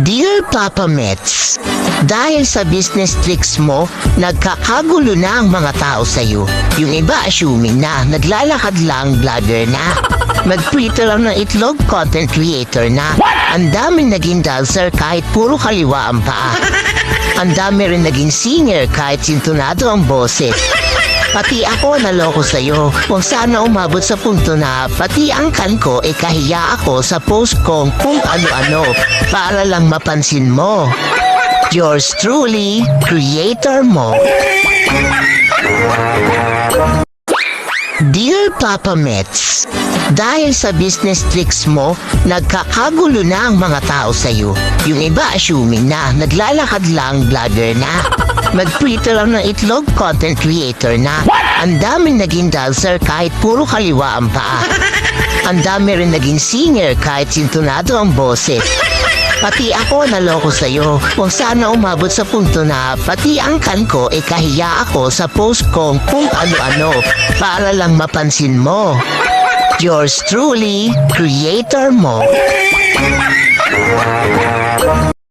Dear Papa Mets, dahil sa business tricks mo, nagkakagulo na ang mga tao sa'yo. Yung iba assuming na naglalakad lang, vlogger na. Mag-Twitter lang ng itlog, content creator na. Ang daming naging dancer kahit puro kaliwa ang paa. Ang dami rin naging singer kahit sintonado ang boses. Pati ako naloko sa'yo kung sana umabot sa punto na pati ang kan ko kahiya ako sa post kong kung ano-ano para lang mapansin mo. Yours truly, Creator Mo. Dear Papa Mets, dahil sa business tricks mo, nagkakagulo na ang mga tao sa'yo. Yung iba assuming na naglalakad lang, vlogger na. Mag-Twitter lang ng itlog, content creator na. Ang daming naging dancer kahit puro kaliwa ang paa. Ang dami rin naging singer kahit sintonado ang boses. Pati ako naloko sa'yo kung sana umabot sa punto na pati ang kan ko kahiya ako sa post kong kung ano-ano para lang mapansin mo. Yours truly, Creator Mo.